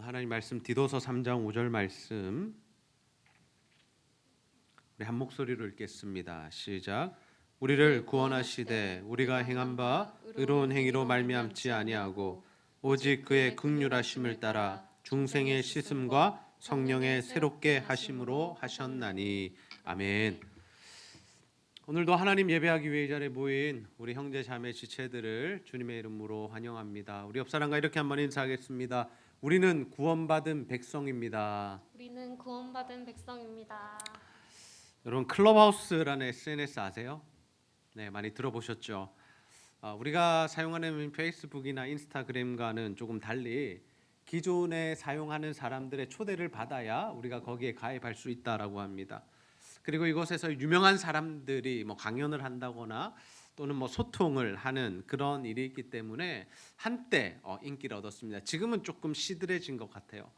하나님 말씀 디도서 3장 5절 말씀 우리 한 목소리로 읽겠습니다. 시작. 우리를 구원하시되 우리가 행한 바 의로운 행위로 말미암지 아니하고 오직 그의 긍휼하심을 따라 중생의 씻음과 성령의 새롭게 하심으로 하셨나니. 아멘. 오늘도 하나님 예배하기 위해 이 자리에 모인 우리 형제 자매 지체들을 주님의 이름으로 환영합니다. 우리 옆 사람과 이렇게 한번 인사하겠습니다. 우리는 구원받은 백성입니다. 우리는 구원받은 백성입니다. 여러분, 클럽하우스라는 SNS 아세요? 네, 많이 들어보셨죠? 우리가 사용하는 페이스북이나 인스타그램과는 조금 달리 기존에 사용하는 사람들의 초대를 받아야 우리가 거기에 가입할 수 있다라고 합니다. 그리고 이곳에서 유명한 사람들이 강연을 한다거나 또는 소통을 하는 그런 일이 있기 때문에 한때 인기를 얻었습니다. 지금은 조금 시들해진 것 같아요.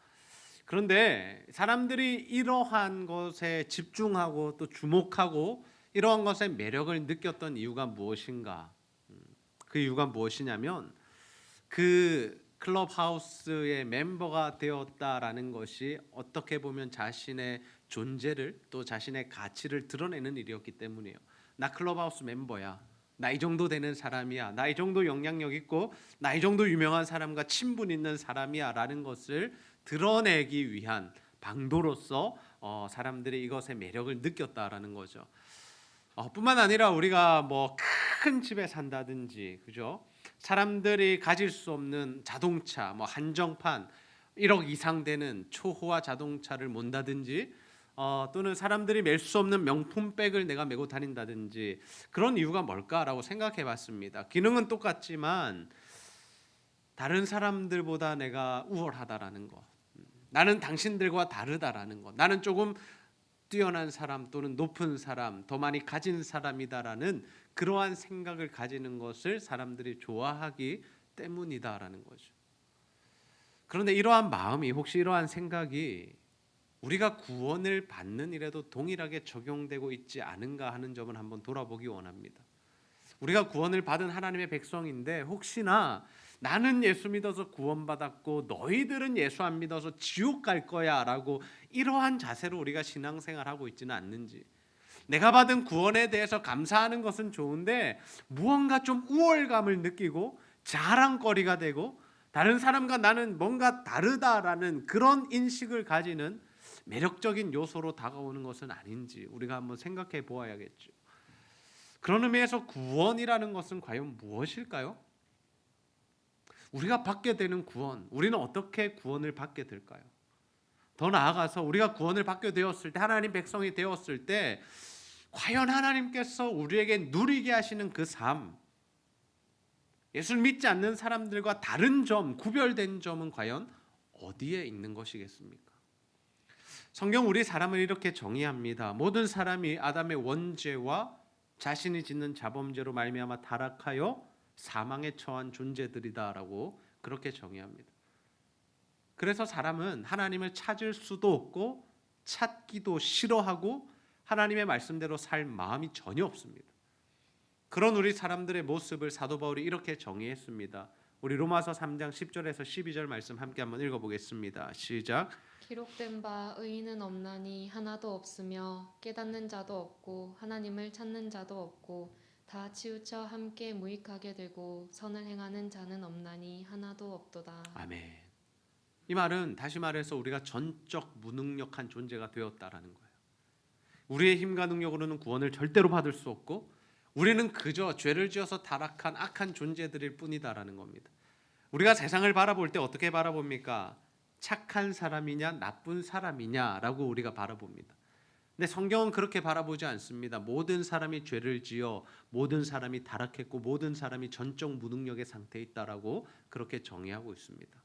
그런데 사람들이 이러한 것에 집중하고 또 주목하고 이러한 것의 매력을 느꼈던 이유가 무엇인가? 그 이유가 무엇이냐면 그 클럽하우스의 멤버가 되었다라는 것이 어떻게 보면 자신의 존재를 또 자신의 가치를 드러내는 일이었기 때문이에요. 나 클럽하우스 멤버야. 나 이 정도 되는 사람이야. 나 이 정도 영향력 있고 나 이 정도 유명한 사람과 친분 있는 사람이야 라는 것을 드러내기 위한 방도로서 사람들이 이것의 매력을 느꼈다라는 거죠. 뿐만 아니라 우리가 큰 집에 산다든지, 그죠? 사람들이 가질 수 없는 자동차, 한정판 1억 이상 되는 초호화 자동차를 몬다든지, 또는 사람들이 멜 수 없는 명품 백을 내가 메고 다닌다든지, 그런 이유가 뭘까라고 생각해봤습니다. 기능은 똑같지만 다른 사람들보다 내가 우월하다라는 것, 나는 당신들과 다르다라는 것, 나는 조금 뛰어난 사람 또는 높은 사람, 더 많이 가진 사람이다라는 그러한 생각을 가지는 것을 사람들이 좋아하기 때문이다라는 거죠. 그런데 이러한 마음이, 혹시 이러한 생각이 우리가 구원을 받는 일에도 동일하게 적용되고 있지 않은가 하는 점을 한번 돌아보기 원합니다. 우리가 구원을 받은 하나님의 백성인데 혹시나 나는 예수 믿어서 구원받았고 너희들은 예수 안 믿어서 지옥 갈 거야 라고 이러한 자세로 우리가 신앙생활하고 있지는 않는지, 내가 받은 구원에 대해서 감사하는 것은 좋은데 무언가 좀 우월감을 느끼고 자랑거리가 되고 다른 사람과 나는 뭔가 다르다라는 그런 인식을 가지는 매력적인 요소로 다가오는 것은 아닌지 우리가 한번 생각해 보아야겠죠. 그런 의미에서 구원이라는 것은 과연 무엇일까요? 우리가 받게 되는 구원, 우리는 어떻게 구원을 받게 될까요? 더 나아가서 우리가 구원을 받게 되었을 때, 하나님 백성이 되었을 때 과연 하나님께서 우리에게 누리게 하시는 그 삶, 예수를 믿지 않는 사람들과 다른 점, 구별된 점은 과연 어디에 있는 것이겠습니까? 성경 우리 사람을 이렇게 정의합니다. 모든 사람이 아담의 원죄와 자신이 짓는 자범죄로 말미암아 타락하여 사망에 처한 존재들이다라고 그렇게 정의합니다. 그래서 사람은 하나님을 찾을 수도 없고 찾기도 싫어하고 하나님의 말씀대로 살 마음이 전혀 없습니다. 그런 우리 사람들의 모습을 사도 바울이 이렇게 정의했습니다. 우리 로마서 3장 10절에서 12절 말씀 함께 한번 읽어보겠습니다. 시작. 기록된 바 의인은 없나니 하나도 없으며 깨닫는 자도 없고 하나님을 찾는 자도 없고 다 치우쳐 함께 무익하게 되고 선을 행하는 자는 없나니 하나도 없도다. 아멘. 이 말은 다시 말해서 우리가 전적 무능력한 존재가 되었다라는 거예요. 우리의 힘과 능력으로는 구원을 절대로 받을 수 없고 우리는 그저 죄를 지어서 타락한 악한 존재들일 뿐이다라는 겁니다. 우리가 세상을 바라볼 때 어떻게 바라봅니까? 착한 사람이냐 나쁜 사람이냐라고 우리가 바라봅니다. 근데 성경은 그렇게 바라보지 않습니다. 모든 사람이 죄를 지어 모든 사람이 타락했고 모든 사람이 전적 무능력의 상태에 있다라고 그렇게 정의하고 있습니다.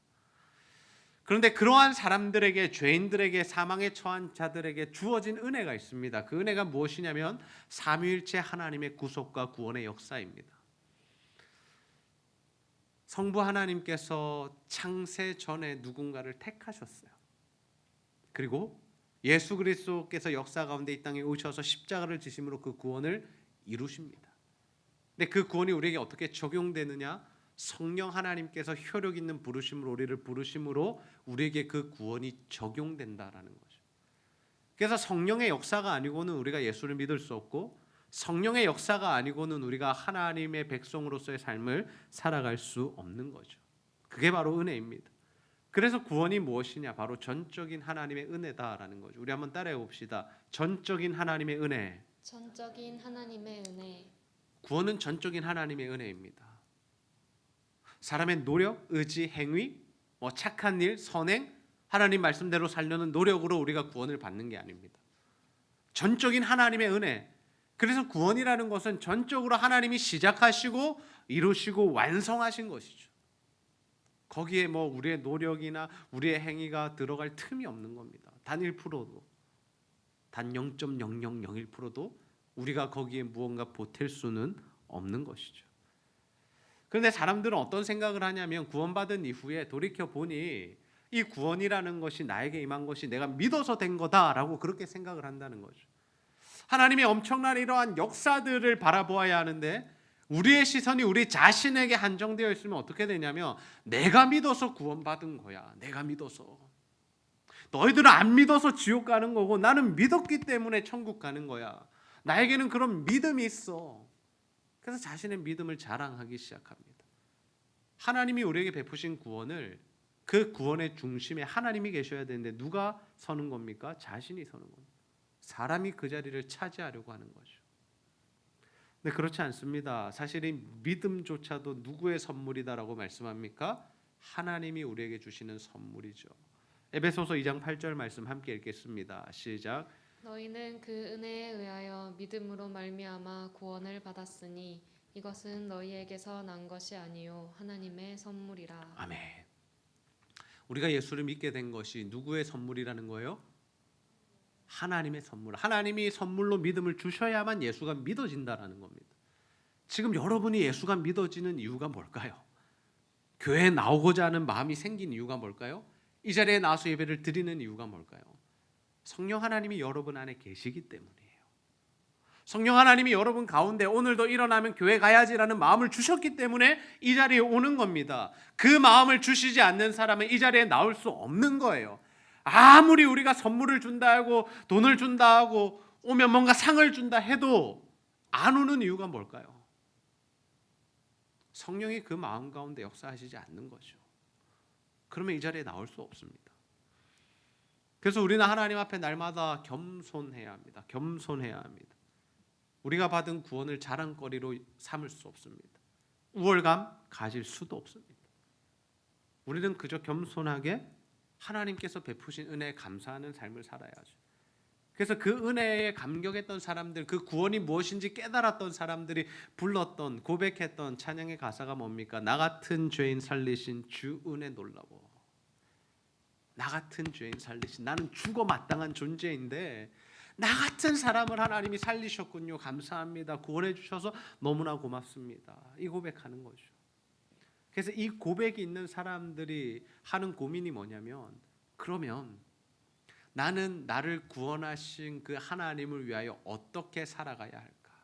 그런데 그러한 사람들에게, 죄인들에게, 사망에 처한 자들에게 주어진 은혜가 있습니다. 그 은혜가 무엇이냐면 삼위일체 하나님의 구속과 구원의 역사입니다. 성부 하나님께서 창세 전에 누군가를 택하셨어요. 그리고 예수 그리스도께서 역사 가운데 이 땅에 오셔서 십자가를 지심으로 그 구원을 이루십니다. 근데 그 구원이 우리에게 어떻게 적용되느냐? 성령 하나님께서 효력 있는 부르심으로 우리를 부르심으로 우리에게 그 구원이 적용된다라는 거죠. 그래서 성령의 역사가 아니고는 우리가 예수를 믿을 수 없고 성령의 역사가 아니고는 우리가 하나님의 백성으로서의 삶을 살아갈 수 없는 거죠. 그게 바로 은혜입니다. 그래서 구원이 무엇이냐? 바로 전적인 하나님의 은혜다라는 거죠. 우리 한번 따라해 봅시다. 전적인 하나님의 은혜. 전적인 하나님의 은혜. 구원은 전적인 하나님의 은혜입니다. 사람의 노력, 의지, 행위, 착한 일, 선행, 하나님 말씀대로 살려는 노력으로 우리가 구원을 받는 게 아닙니다. 전적인 하나님의 은혜. 그래서 구원이라는 것은 전적으로 하나님이 시작하시고 이루시고 완성하신 것이죠. 거기에 우리의 노력이나 우리의 행위가 들어갈 틈이 없는 겁니다. 단 1%도, 단 0.0001%도 우리가 거기에 무언가 보탤 수는 없는 것이죠. 그런데 사람들은 어떤 생각을 하냐면 구원받은 이후에 돌이켜 보니 이 구원이라는 것이 나에게 임한 것이 내가 믿어서 된 거다라고 그렇게 생각을 한다는 거죠. 하나님의 엄청난 이러한 역사들을 바라보아야 하는데 우리의 시선이 우리 자신에게 한정되어 있으면 어떻게 되냐면 내가 믿어서 구원받은 거야. 내가 믿어서. 너희들은 안 믿어서 지옥 가는 거고 나는 믿었기 때문에 천국 가는 거야. 나에게는 그런 믿음이 있어. 그래서 자신의 믿음을 자랑하기 시작합니다. 하나님이 우리에게 베푸신 구원을 그 구원의 중심에 하나님이 계셔야 되는데 누가 서는 겁니까? 자신이 서는 겁니다. 사람이 그 자리를 차지하려고 하는 거죠. 근데 그렇지 않습니다. 사실 이 믿음조차도 누구의 선물이다라고 말씀합니까? 하나님이 우리에게 주시는 선물이죠. 에베소서 2장 8절 말씀 함께 읽겠습니다. 시작. 너희는 그 은혜에 의하여 믿음으로 말미암아 구원을 받았으니 이것은 너희에게서 난 것이 아니요 하나님의 선물이라. 아멘. 우리가 예수를 믿게 된 것이 누구의 선물이라는 거예요? 하나님의 선물. 하나님이 선물로 믿음을 주셔야만 예수가 믿어진다라는 겁니다. 지금 여러분이 예수가 믿어지는 이유가 뭘까요? 교회에 나오고자 하는 마음이 생긴 이유가 뭘까요? 이 자리에 나와서 예배를 드리는 이유가 뭘까요? 성령 하나님이 여러분 안에 계시기 때문이에요. 성령 하나님이 여러분 가운데 오늘도 일어나면 교회 가야지라는 마음을 주셨기 때문에 이 자리에 오는 겁니다. 그 마음을 주시지 않는 사람은 이 자리에 나올 수 없는 거예요. 아무리 우리가 선물을 준다 하고 돈을 준다 하고 오면 뭔가 상을 준다 해도 안 오는 이유가 뭘까요? 성령이 그 마음 가운데 역사하시지 않는 거죠. 그러면 이 자리에 나올 수 없습니다. 그래서 우리는 하나님 앞에 날마다 겸손해야 합니다. 겸손해야 합니다. 우리가 받은 구원을 자랑거리로 삼을 수 없습니다. 우월감 가질 수도 없습니다. 우리는 그저 겸손하게 하나님께서 베푸신 은혜에 감사하는 삶을 살아야죠. 그래서 그 은혜에 감격했던 사람들, 그 구원이 무엇인지 깨달았던 사람들이 불렀던 고백했던 찬양의 가사가 뭡니까? 나 같은 죄인 살리신 주 은혜 놀라워. 나 같은 죄인 살리신, 나는 죽어 마땅한 존재인데 나 같은 사람을 하나님이 살리셨군요. 감사합니다. 구원해 주셔서 너무나 고맙습니다. 이 고백하는 거죠. 그래서 이 고백이 있는 사람들이 하는 고민이 뭐냐면, 그러면 나는 나를 구원하신 그 하나님을 위하여 어떻게 살아가야 할까?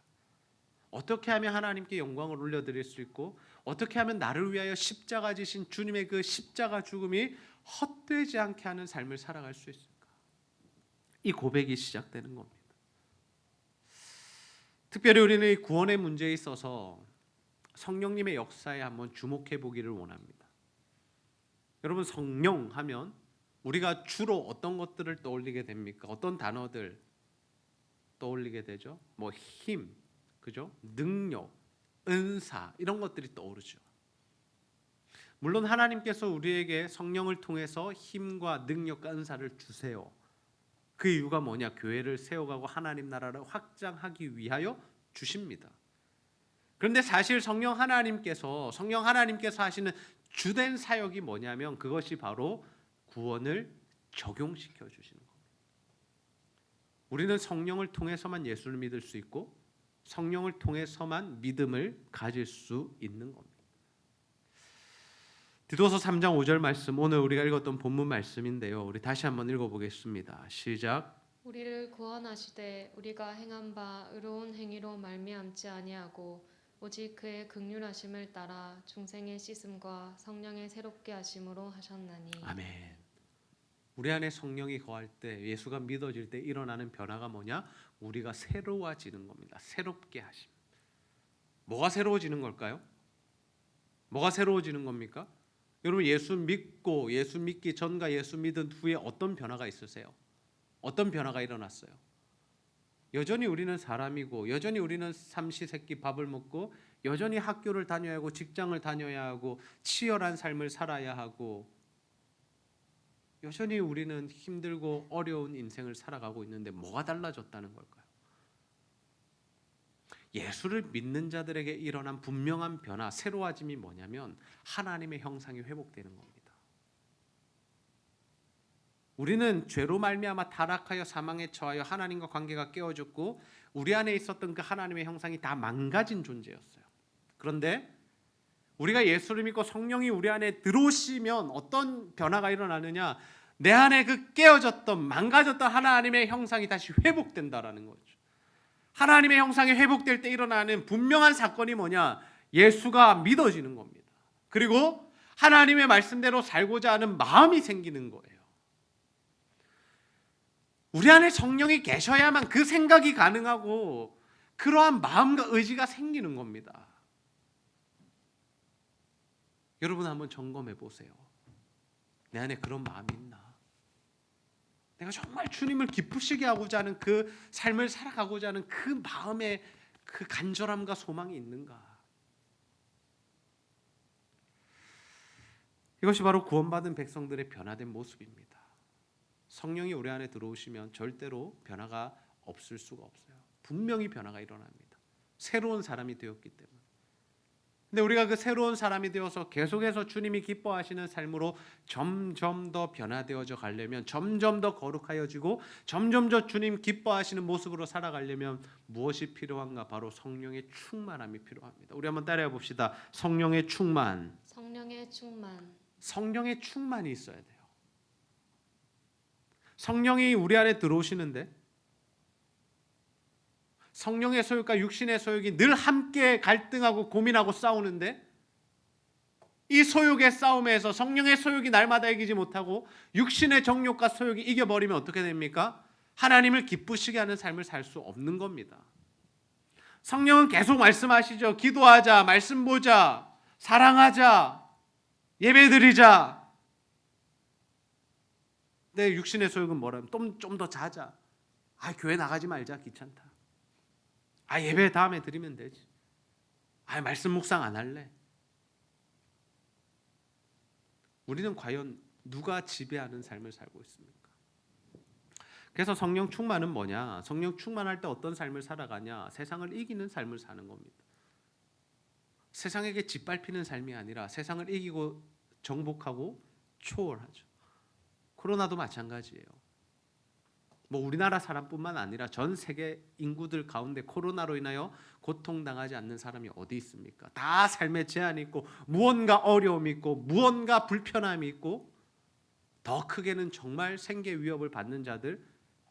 어떻게 하면 하나님께 영광을 올려드릴 수 있고, 어떻게 하면 나를 위하여 십자가 지신 주님의 그 십자가 죽음이 헛되지 않게 하는 삶을 살아갈 수 있을까? 이 고백이 시작되는 겁니다. 특별히 우리는 이 구원의 문제에 있어서 성령님의 역사에 한번 주목해 보기를 원합니다. 여러분, 성령 하면 우리가 주로 어떤 것들을 떠올리게 됩니까? 어떤 단어들 떠올리게 되죠? 힘, 그죠? 능력, 은사, 이런 것들이 떠오르죠. 물론 하나님께서 우리에게 성령을 통해서 힘과 능력과 은사를 주세요. 그 이유가 뭐냐? 교회를 세워가고 하나님 나라를 확장하기 위하여 주십니다. 그런데 사실 성령 하나님께서 하시는 주된 사역이 뭐냐면 그것이 바로 구원을 적용시켜 주시는 겁니다. 우리는 성령을 통해서만 예수를 믿을 수 있고 성령을 통해서만 믿음을 가질 수 있는 겁니다. 디도서 3장 5절 말씀, 오늘 우리가 읽었던 본문 말씀인데요. 우리 다시 한번 읽어보겠습니다. 시작. 우리를 구원하시되 우리가 행한 바 의로운 행위로 말미암지 아니하고 오직 그의 긍휼하심을 따라 중생의 씻음과 성령의 새롭게 하심으로 하셨나니. 아멘. 우리 안에 성령이 거할 때, 예수가 믿어질 때 일어나는 변화가 뭐냐? 우리가 새로워지는 겁니다. 새롭게 하심. 뭐가 새로워지는 걸까요? 뭐가 새로워지는 겁니까? 여러분, 예수 믿고 예수 믿기 전과 예수 믿은 후에 어떤 변화가 있으세요? 어떤 변화가 일어났어요? 여전히 우리는 사람이고, 여전히 우리는 삼시세끼 밥을 먹고, 여전히 학교를 다녀야 하고, 직장을 다녀야 하고, 치열한 삶을 살아야 하고, 여전히 우리는 힘들고 어려운 인생을 살아가고 있는데 뭐가 달라졌다는 걸까요? 예수를 믿는 자들에게 일어난 분명한 변화, 새로워짐이 뭐냐면 하나님의 형상이 회복되는 겁니다. 우리는 죄로 말미암아 타락하여 사망에 처하여 하나님과 관계가 깨어졌고 우리 안에 있었던 그 하나님의 형상이 다 망가진 존재였어요. 그런데 우리가 예수를 믿고 성령이 우리 안에 들어오시면 어떤 변화가 일어나느냐? 내 안에 그 깨어졌던 망가졌던 하나님의 형상이 다시 회복된다라는 거죠. 하나님의 형상이 회복될 때 일어나는 분명한 사건이 뭐냐? 예수가 믿어지는 겁니다. 그리고 하나님의 말씀대로 살고자 하는 마음이 생기는 거예요. 우리 안에 성령이 계셔야만 그 생각이 가능하고 그러한 마음과 의지가 생기는 겁니다. 여러분 한번 점검해 보세요. 내 안에 그런 마음이 있나? 내가 정말 주님을 기쁘시게 하고자 하는 그 삶을 살아가고자 하는 그 마음의 그 간절함과 소망이 있는가? 이것이 바로 구원받은 백성들의 변화된 모습입니다. 성령이 우리 안에 들어오시면 절대로 변화가 없을 수가 없어요. 분명히 변화가 일어납니다. 새로운 사람이 되었기 때문에. 근데 우리가 그 새로운 사람이 되어서 계속해서 주님이 기뻐하시는 삶으로 점점 더 변화되어져 가려면, 점점 더 거룩하여지고 점점 더 주님 기뻐하시는 모습으로 살아가려면 무엇이 필요한가? 바로 성령의 충만함이 필요합니다. 우리 한번 따라해 봅시다. 성령의 충만. 성령의 충만. 성령의 충만이 있어야 돼요. 성령이 우리 안에 들어오시는데 성령의 소욕과 육신의 소욕이 늘 함께 갈등하고 고민하고 싸우는데 이 소욕의 싸움에서 성령의 소욕이 날마다 이기지 못하고 육신의 정욕과 소욕이 이겨버리면 어떻게 됩니까? 하나님을 기쁘시게 하는 삶을 살 수 없는 겁니다. 성령은 계속 말씀하시죠. 기도하자, 말씀 보자, 사랑하자, 예배드리자. 내 육신의 소욕은 뭐라면 좀 더 자자. 교회 나가지 말자, 귀찮다. 예배 다음에 드리면 되지. 말씀 묵상 안 할래. 우리는 과연 누가 지배하는 삶을 살고 있습니까? 그래서 성령 충만은 뭐냐? 성령 충만할 때 어떤 삶을 살아가냐? 세상을 이기는 삶을 사는 겁니다. 세상에게 짓밟히는 삶이 아니라 세상을 이기고 정복하고 초월하죠. 코로나도 마찬가지예요. 우리나라 사람뿐만 아니라 전 세계 인구들 가운데 코로나로 인하여 고통당하지 않는 사람이 어디 있습니까? 다 삶에 제한이 있고 무언가 어려움이 있고 무언가 불편함이 있고 더 크게는 정말 생계 위협을 받는 자들,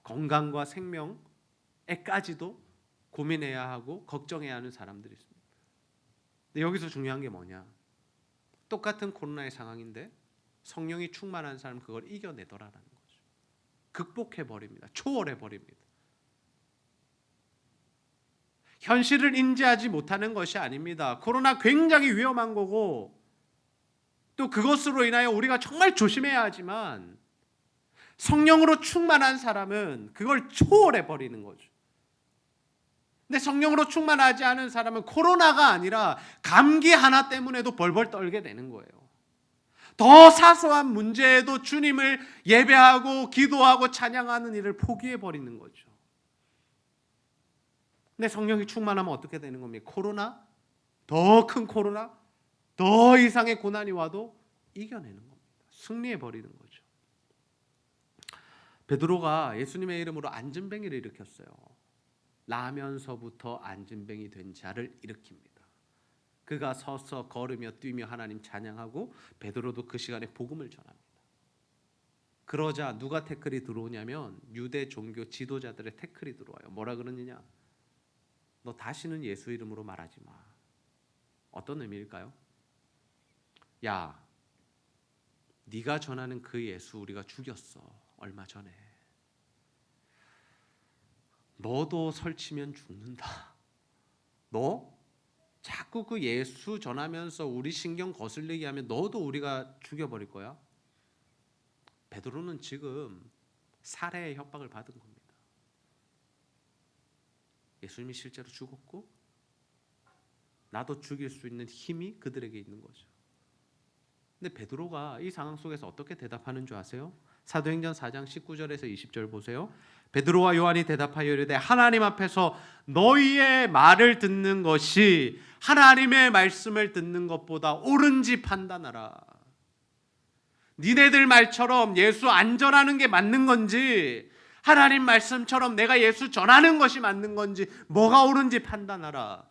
건강과 생명에까지도 고민해야 하고 걱정해야 하는 사람들이 있습니다. 근데 여기서 중요한 게 뭐냐? 똑같은 코로나의 상황인데 성령이 충만한 사람 그걸 이겨내더라라는 거죠. 극복해버립니다. 초월해버립니다. 현실을 인지하지 못하는 것이 아닙니다. 코로나 굉장히 위험한 거고 또 그것으로 인하여 우리가 정말 조심해야 하지만 성령으로 충만한 사람은 그걸 초월해버리는 거죠. 근데 성령으로 충만하지 않은 사람은 코로나가 아니라 감기 하나 때문에도 벌벌 떨게 되는 거예요. 더 사소한 문제에도 주님을 예배하고 기도하고 찬양하는 일을 포기해버리는 거죠. 근데 성령이 충만하면 어떻게 되는 겁니까? 코로나, 더 큰 코로나, 더 이상의 고난이 와도 이겨내는 겁니다. 승리해버리는 거죠. 베드로가 예수님의 이름으로 안진뱅이를 일으켰어요. 나면서부터 안진뱅이 된 자를 일으킵니다. 그가 서서 걸으며 뛰며 하나님 찬양하고 베드로도 그 시간에 복음을 전합니다. 그러자 누가 태클이 들어오냐면 유대 종교 지도자들의 태클이 들어와요. 뭐라 그러느냐? 너 다시는 예수 이름으로 말하지 마. 어떤 의미일까요? 야, 네가 전하는 그 예수 우리가 죽였어. 얼마 전에. 너도 설치면 죽는다. 너 자꾸 그 예수 전하면서 우리 신경 거슬리게 하면 너도 우리가 죽여버릴 거야. 베드로는 지금 살해의 협박을 받은 겁니다. 예수님이 실제로 죽었고 나도 죽일 수 있는 힘이 그들에게 있는 거죠. 근데 베드로가 이 상황 속에서 어떻게 대답하는 줄 아세요? 사도행전 4장 19절에서 20절 보세요. 베드로와 요한이 대답하여 이르되 하나님 앞에서 너희의 말을 듣는 것이 하나님의 말씀을 듣는 것보다 옳은지 판단하라. 니네들 말처럼 예수 안전하는 게 맞는 건지 하나님 말씀처럼 내가 예수 전하는 것이 맞는 건지 뭐가 옳은지 판단하라.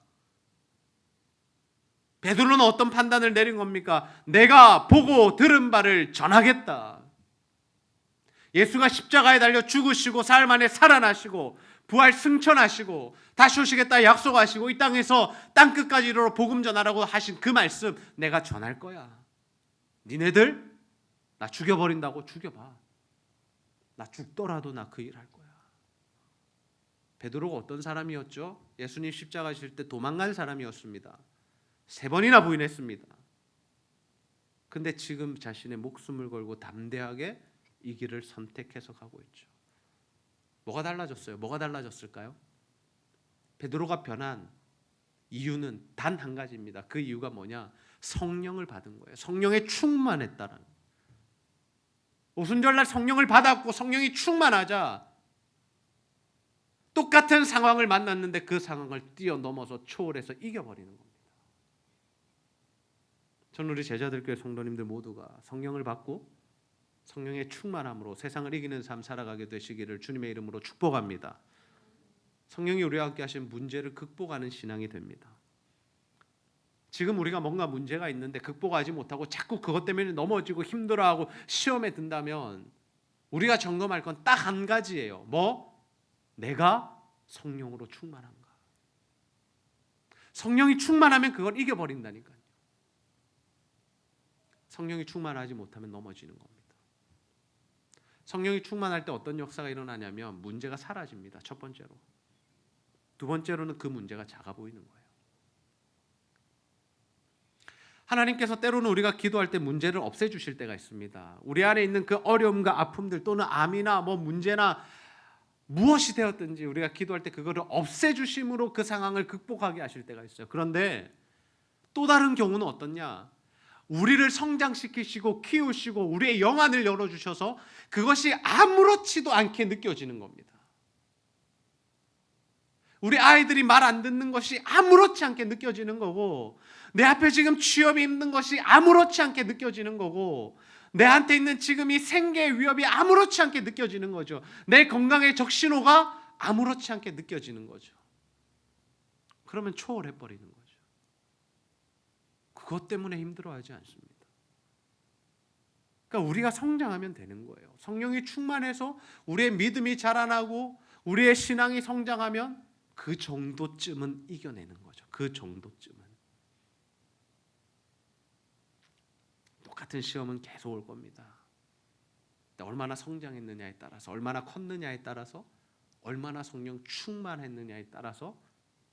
베드로는 어떤 판단을 내린 겁니까? 내가 보고 들은 바를 전하겠다. 예수가 십자가에 달려 죽으시고 사흘 만에 살아나시고 부활 승천하시고 다시 오시겠다 약속하시고 이 땅에서 땅끝까지 이르러 복음 전하라고 하신 그 말씀 내가 전할 거야. 니네들 나 죽여버린다고 죽여봐. 나 죽더라도 나 그 일 할 거야. 베드로가 어떤 사람이었죠? 예수님 십자가 지실 때 도망간 사람이었습니다. 3번이나 부인했습니다. 근데 지금 자신의 목숨을 걸고 담대하게 이 길을 선택해서 가고 있죠. 뭐가 달라졌어요? 뭐가 달라졌을까요? 베드로가 변한 이유는 단 한 가지입니다. 그 이유가 뭐냐? 성령을 받은 거예요. 성령에 충만했다라는 거예요. 오순절날 성령을 받았고 성령이 충만하자 똑같은 상황을 만났는데 그 상황을 뛰어넘어서 초월해서 이겨버리는 겁니다. 저는 우리 제자들교회 성도님들 모두가 성령을 받고 성령의 충만함으로 세상을 이기는 삶 살아가게 되시기를 주님의 이름으로 축복합니다. 성령이 우리와 함께 하신 문제를 극복하는 신앙이 됩니다. 지금 우리가 뭔가 문제가 있는데 극복하지 못하고 자꾸 그것 때문에 넘어지고 힘들어하고 시험에 든다면 우리가 점검할 건 딱 한 가지예요. 뭐? 내가 성령으로 충만한가? 성령이 충만하면 그걸 이겨버린다니까요. 성령이 충만하지 못하면 넘어지는 겁니다. 성령이 충만할 때 어떤 역사가 일어나냐면 문제가 사라집니다. 첫 번째로. 두 번째로는 그 문제가 작아 보이는 거예요. 하나님께서 때로는 우리가 기도할 때 문제를 없애주실 때가 있습니다. 우리 안에 있는 그 어려움과 아픔들 또는 암이나 뭐 문제나 무엇이 되었든지 우리가 기도할 때 그거를 없애주심으로 그 상황을 극복하게 하실 때가 있어요. 그런데 또 다른 경우는 어떻냐? 우리를 성장시키시고 키우시고 우리의 영안을 열어주셔서 그것이 아무렇지도 않게 느껴지는 겁니다. 우리 아이들이 말 안 듣는 것이 아무렇지 않게 느껴지는 거고 내 앞에 지금 취업이 힘든 것이 아무렇지 않게 느껴지는 거고 내한테 있는 지금 이 생계의 위협이 아무렇지 않게 느껴지는 거죠. 내 건강의 적신호가 아무렇지 않게 느껴지는 거죠. 그러면 초월해버리는 거죠. 그것 때문에 힘들어하지 않습니다. 그러니까 우리가 성장하면 되는 거예요. 성령이 충만해서 우리의 믿음이 자라나고 우리의 신앙이 성장하면 그 정도쯤은 이겨내는 거죠. 그 정도쯤은. 똑같은 시험은 계속 올 겁니다. 얼마나 성장했느냐에 따라서, 얼마나 컸느냐에 따라서, 얼마나 성령 충만했느냐에 따라서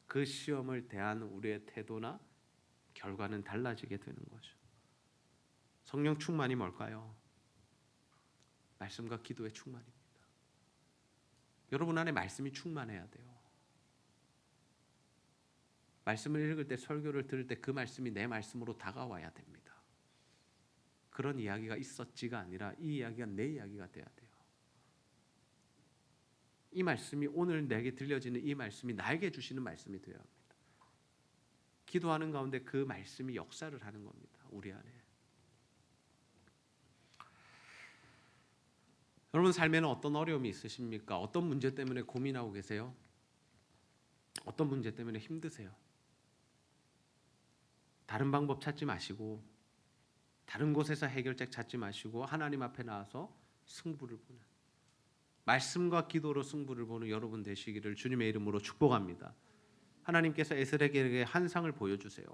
그 시험을 대하는 우리의 태도나 결과는 달라지게 되는 거죠. 성령 충만이 뭘까요? 말씀과 기도의 충만입니다. 여러분 안에 말씀이 충만해야 돼요. 말씀을 읽을 때 설교를 들을 때 그 말씀이 내 말씀으로 다가와야 됩니다. 그런 이야기가 있었지가 아니라 이 이야기가 내 이야기가 돼야 돼요. 이 말씀이 오늘 내게 들려지는 이 말씀이 나에게 주시는 말씀이 되어야 합니다. 기도하는 가운데 그 말씀이 역사를 하는 겁니다. 우리 안에. 여러분 삶에는 어떤 어려움이 있으십니까? 어떤 문제 때문에 고민하고 계세요? 어떤 문제 때문에 힘드세요? 다른 방법 찾지 마시고 다른 곳에서 해결책 찾지 마시고 하나님 앞에 나와서 승부를 보는 말씀과 기도로 승부를 보는 여러분 되시기를 주님의 이름으로 축복합니다. 하나님께서 에스겔에게 환상을 보여주세요.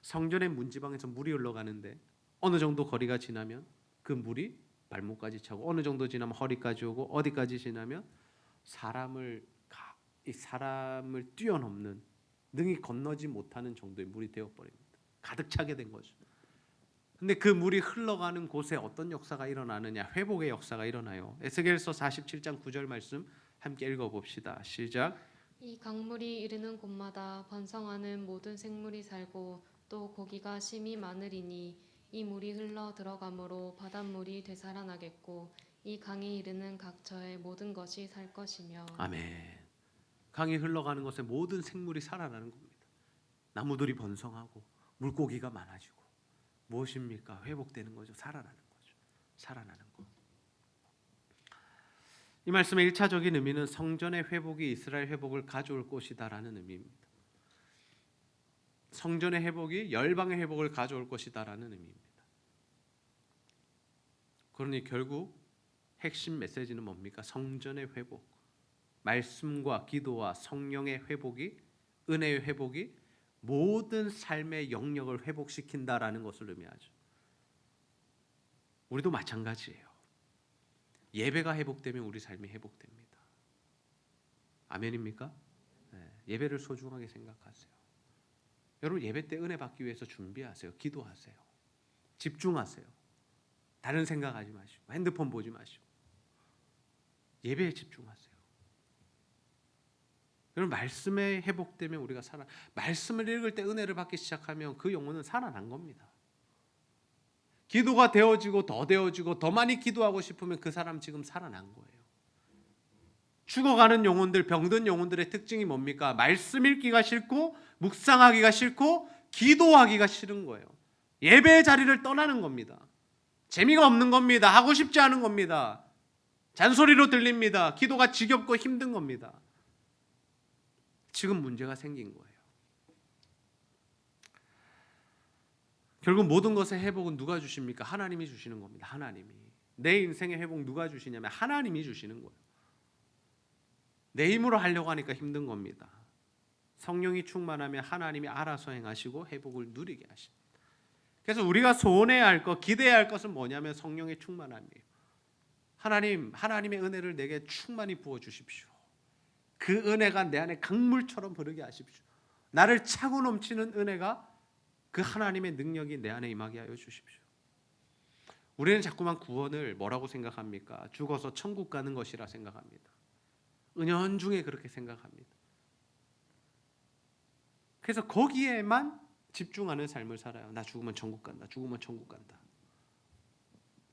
성전의 문지방에서 물이 흘러가는데 어느 정도 거리가 지나면 그 물이 발목까지 차고 어느 정도 지나면 허리까지 오고 어디까지 지나면 이 사람을 뛰어넘는 능히 건너지 못하는 정도의 물이 되어버립니다. 가득 차게 된 거죠. 근데 그 물이 흘러가는 곳에 어떤 역사가 일어나느냐? 회복의 역사가 일어나요. 에스겔서 47장 9절 말씀 함께 읽어봅시다. 시작. 이 강물이 이르는 곳마다 번성하는 모든 생물이 살고 또 고기가 심히 많으리니 이 물이 흘러 들어가므로 바닷물이 되살아나겠고 이 강이 이르는 각처의 모든 것이 살 것이며. 아멘. 강이 흘러가는 곳에 모든 생물이 살아나는 겁니다. 나무들이 번성하고 물고기가 많아지고 무엇입니까? 회복되는 거죠. 살아나는 거죠. 살아나는 것. 이 말씀의 1차적인 의미는 성전의 회복이 이스라엘 회복을 가져올 것이다라는 의미입니다. 성전의 회복이 열방의 회복을 가져올 것이다라는 의미입니다. 그러니 결국 핵심 메시지는 뭡니까? 성전의 회복, 말씀과 기도와 성령의 회복이, 은혜의 회복이 모든 삶의 영역을 회복시킨다라는 것을 의미하죠. 우리도 마찬가지예요. 예배가 회복되면 우리 삶이 회복됩니다. 아멘입니까? 네, 예배를 소중하게 생각하세요. 여러분 예배 때 은혜 받기 위해서 준비하세요. 기도하세요. 집중하세요. 다른 생각하지 마시고 핸드폰 보지 마시고 예배에 집중하세요. 여러분 말씀에 회복되면 우리가 말씀을 읽을 때 은혜를 받기 시작하면 그 영혼은 살아난 겁니다. 기도가 되어지고 더 되어지고 더 많이 기도하고 싶으면 그 사람 지금 살아난 거예요. 죽어가는 영혼들, 병든 영혼들의 특징이 뭡니까? 말씀 읽기가 싫고 묵상하기가 싫고 기도하기가 싫은 거예요. 예배의 자리를 떠나는 겁니다. 재미가 없는 겁니다. 하고 싶지 않은 겁니다. 잔소리로 들립니다. 기도가 지겹고 힘든 겁니다. 지금 문제가 생긴 거예요. 결국 모든 것의 회복은 누가 주십니까? 하나님이 주시는 겁니다. 하나님이. 내 인생의 회복 누가 주시냐면 하나님이 주시는 거예요. 내 힘으로 하려고 하니까 힘든 겁니다. 성령이 충만하면 하나님이 알아서 행하시고 회복을 누리게 하십니다. 그래서 우리가 소원해야 할 것, 기대해야 할 것은 뭐냐면 성령의 충만함이에요. 하나님의 은혜를 내게 충만히 부어 주십시오. 그 은혜가 내 안에 강물처럼 흐르게 하십시오. 나를 차고 넘치는 은혜가 그 하나님의 능력이 내 안에 임하게 하여 주십시오. 우리는 자꾸만 구원을 뭐라고 생각합니까? 죽어서 천국 가는 것이라 생각합니다. 은연중에 그렇게 생각합니다. 그래서 거기에만 집중하는 삶을 살아요. 나 죽으면 천국 간다. 죽으면 천국 간다.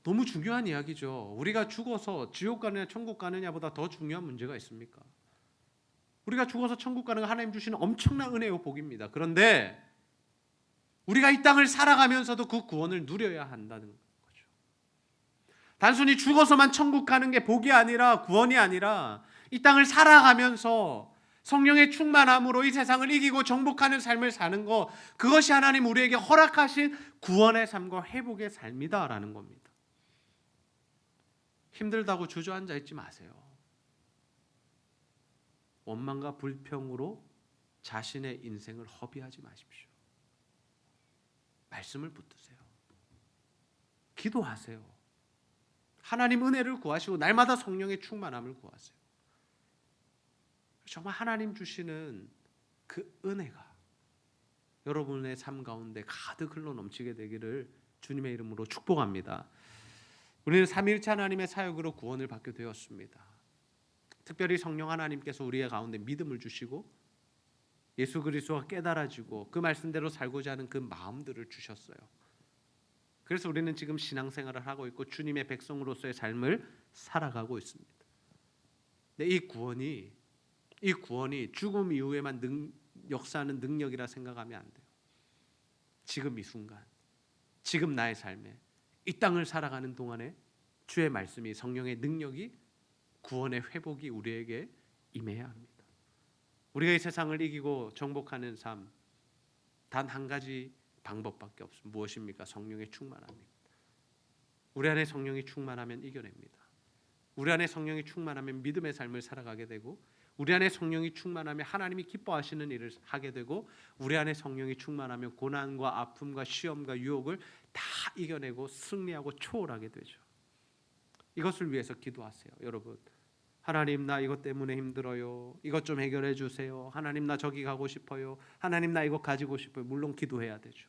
너무 중요한 이야기죠. 우리가 죽어서 지옥 가느냐 천국 가느냐보다 더 중요한 문제가 있습니까? 우리가 죽어서 천국 가는 건 하나님 주시는 엄청난 은혜요 복입니다. 그런데 우리가 이 땅을 살아가면서도 그 구원을 누려야 한다는 거죠. 단순히 죽어서만 천국 가는 게 복이 아니라 구원이 아니라 이 땅을 살아가면서 성령의 충만함으로 이 세상을 이기고 정복하는 삶을 사는 것, 그것이 하나님 우리에게 허락하신 구원의 삶과 회복의 삶이다라는 겁니다. 힘들다고 주저앉아 있지 마세요. 원망과 불평으로 자신의 인생을 허비하지 마십시오. 말씀을 붙드세요. 기도하세요. 하나님 은혜를 구하시고 날마다 성령의 충만함을 구하세요. 정말 하나님 주시는 그 은혜가 여러분의 삶 가운데 가득 흘러 넘치게 되기를 주님의 이름으로 축복합니다. 우리는 삼위일체 하나님의 사역으로 구원을 받게 되었습니다. 특별히 성령 하나님께서 우리의 가운데 믿음을 주시고 예수 그리스도가 깨달아지고 그 말씀대로 살고자 하는 그 마음들을 주셨어요. 그래서 우리는 지금 신앙생활을 하고 있고 주님의 백성으로서의 삶을 살아가고 있습니다. 근데 이 구원이 죽음 이후에만 역사하는 능력이라 생각하면 안 돼요. 지금 이 순간, 지금 나의 삶에 이 땅을 살아가는 동안에 주의 말씀이, 성령의 능력이, 구원의 회복이 우리에게 임해야 합니다. 우리가 이 세상을 이기고 정복하는 삶, 단 한 가지 방법밖에 없습니다. 무엇입니까? 성령의 충만함입니다. 우리 안에 성령이 충만하면 이겨냅니다. 우리 안에 성령이 충만하면 믿음의 삶을 살아가게 되고 우리 안에 성령이 충만하면 하나님이 기뻐하시는 일을 하게 되고, 우리 안에 성령이 충만하면 고난과 아픔과 시험과 유혹을 다 이겨내고 승리하고 초월하게 되죠. 이것을 위해서 기도하세요, 여러분. 하나님, 나 이것 때문에 힘들어요. 이것 좀 해결해 주세요. 하나님, 나 저기 가고 싶어요. 하나님, 나 이거 가지고 싶어요. 물론 기도해야 되죠.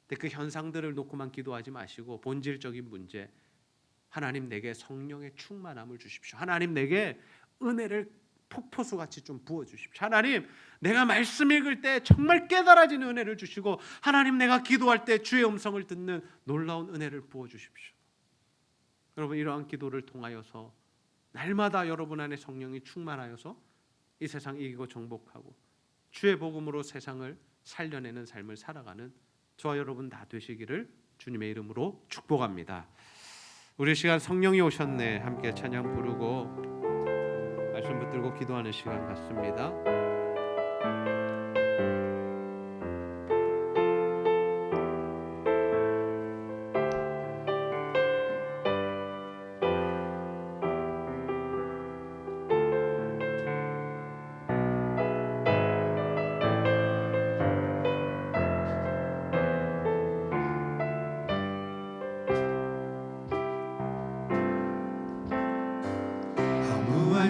근데 그 현상들을 놓고만 기도하지 마시고 본질적인 문제, 하나님 내게 성령의 충만함을 주십시오. 하나님 내게 은혜를 폭포수같이 좀 부어주십시오. 하나님, 내가 말씀 읽을 때 정말 깨달아지는 은혜를 주시고, 하나님 내가 기도할 때 주의 음성을 듣는 놀라운 은혜를 부어주십시오. 여러분, 이러한 기도를 통하여서 날마다 여러분 안에 성령이 충만하여서 이 세상 이기고 정복하고 주의 복음으로 세상을 살려내는 삶을 살아가는 저와 여러분 다 되시기를 주님의 이름으로 축복합니다. 우리 시간 성령이 오셨네 함께 찬양 부르고 말씀 붙들고 기도하는 시간 갖습니다.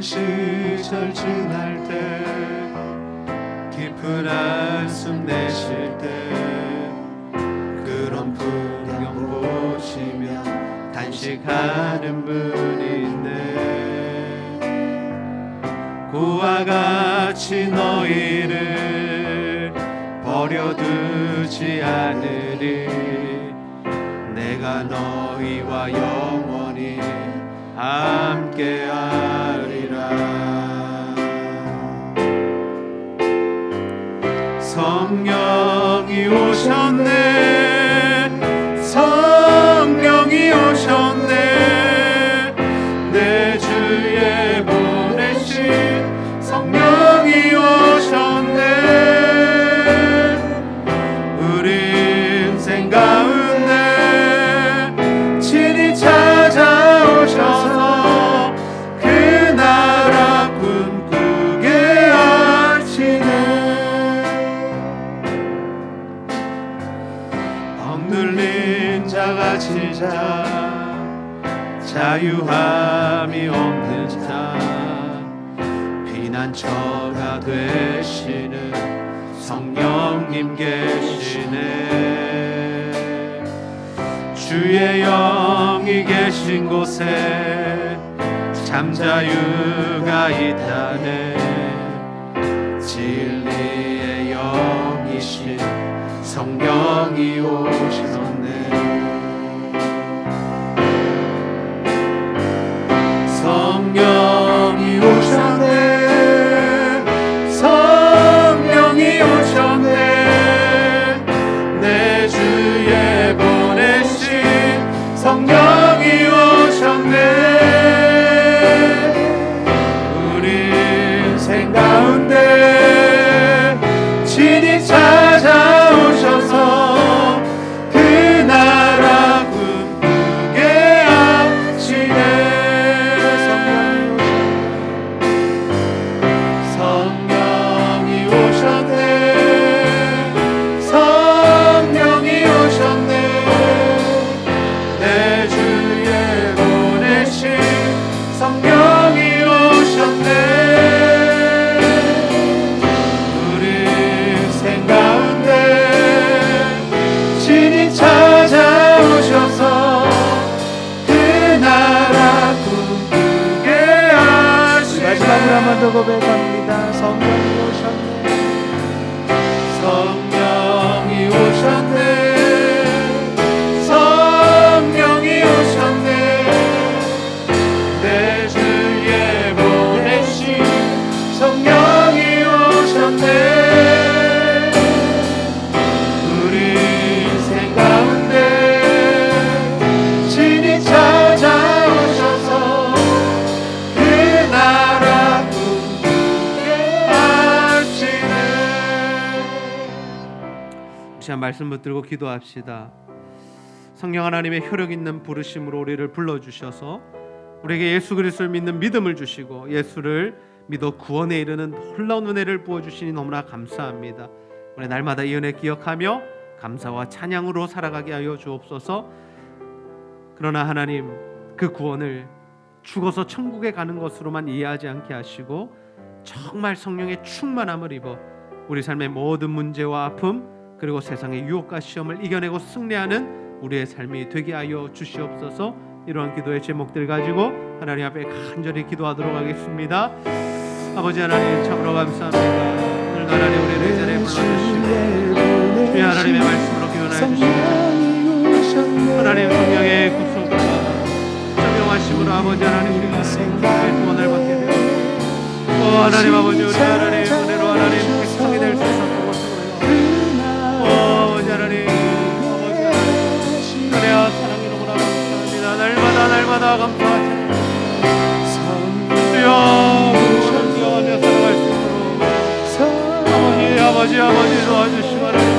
시절 지날 때 깊은 한숨 내쉴 때 그런 풍경 보시며 단식하는 분이 있네. 그와 같이 너희를 버려두지 않으리. 내가 너희와 영원히 함께하리라. 성령이 오셨네. 성령이 오셨네. 내 주에 보내신 성령이 오셨네. 우리 인생 가운데 친히 찾아오셔서 그 나라 꿈꾸게 하시네. 억눌린 자가 지자 자유함이 없는 자 피난처가 되시는 성령님 계시네. 주의 영이 계신 곳에 잠자유가 있다네. 진리의 영이신 성령이 오셨네. 성령이 오셨네. 성령이 오셨네. 내 주에 보내신 성령이 오셨네. 우리 인생 가운데 친히 찾아오셔서 그 나라 꿈꾸게 하시네. 성령이 오셨네. 성령이 오셨네. 내 주에 보내신 성령이 오셨네. 우리 인생 가운데 친히 찾아오셔서 그 나라 꿈꾸게 하시네. 마지막으로 한 번 더 고백합니다. 성령이 오셨네. 성령이 오셨네. 성령이 오셨네. 내 주에 보내신 성령이 오셨네. 우리 인생 가운데 친히 찾아오셔서 그 나라 꿈꾸게 하시네. 시간 말씀 붙들고 기도합시다. 성령 하나님의 효력 있는 부르심으로 우리를 불러주셔서 우리에게 예수 그리스도를 믿는 믿음을 주시고 예수를 믿어 구원에 이르는 놀라운 은혜를 부어주시니 너무나 감사합니다. 우리 날마다 이 은혜 기억하며 감사와 찬양으로 살아가게 하여 주옵소서. 그러나 하나님, 그 구원을 죽어서 천국에 가는 것으로만 이해하지 않게 하시고 정말 성령의 충만함을 입어 우리 삶의 모든 문제와 아픔 그리고 세상의 유혹과 시험을 이겨내고 승리하는 우리의 삶이 되게 하여 주시옵소서. 이러한 기도의 제목들 가지고 하나님 앞에 간절히 기도하도록 하겠습니다. 아버지 하나님, 참으로 감사합니다. 오늘도 하나님 우리를 이 자리에 불러주시고 주의 하나님의 말씀으로 교훈하여 주시고 하나님 성령의 구속과 정령하심으로 아버지 하나님 우리가 구원을 받게 되었고 하나님 아버지 우리 하나님 은혜로 하나님 백성이 될 수 있었던 것으로요. 아버지 하나님 은혜와 사랑이 너무나 감사합니다. 날마다 감사하옵소서. 주여 우리를 기억하며 살아갈 수 있도록 아버지 도와주시고 하나님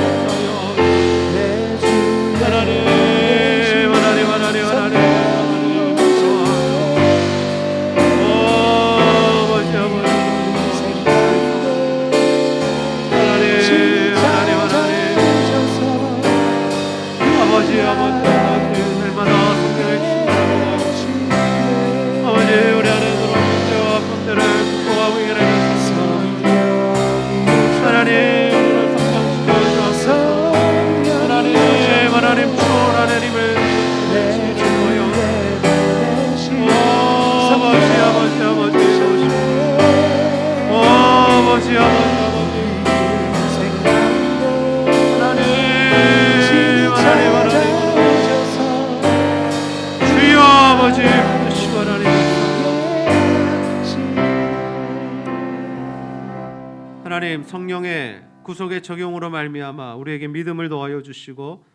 하나님 성령의 구속의 적용으로 말미암아 우리에게 믿음을 더하여 주시고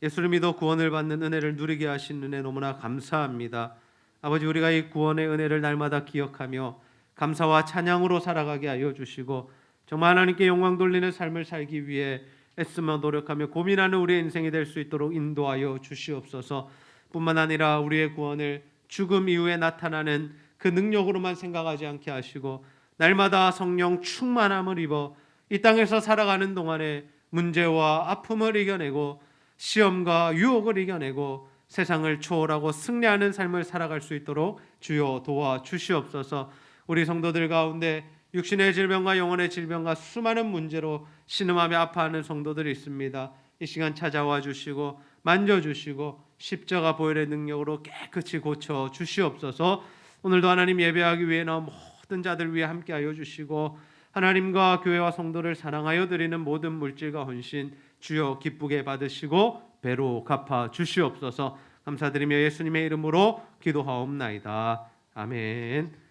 예수를 믿어 구원을 받는 은혜를 누리게 하신 은혜 너무나 감사합니다. 아버지, 우리가 이 구원의 은혜를 날마다 기억하며 감사와 찬양으로 살아가게 하여 주시고 정말 하나님께 영광 돌리는 삶을 살기 위해 애쓰며 노력하며 고민하는 우리의 인생이 될 수 있도록 인도하여 주시옵소서. 뿐만 아니라 우리의 구원을 죽음 이후에 나타나는 그 능력으로만 생각하지 않게 하시고 날마다 성령 충만함을 입어 이 땅에서 살아가는 동안에 문제와 아픔을 이겨내고 시험과 유혹을 이겨내고 세상을 초월하고 승리하는 삶을 살아갈 수 있도록 주여 도와주시옵소서. 우리 성도들 가운데 육신의 질병과 영혼의 질병과 수많은 문제로 신음하며 아파하는 성도들이 있습니다. 이 시간 찾아와 주시고 만져주시고 십자가 보혈의 능력으로 깨끗이 고쳐 주시옵소서. 오늘도 하나님 예배하기 위해 나온 모든 자들 위해 함께하여 주시고 하나님과 교회와 성도를 사랑하여 드리는 모든 물질과 헌신 주여 기쁘게 받으시고 배로 갚아 주시옵소서. 감사드리며 예수님의 이름으로 기도하옵나이다. 아멘.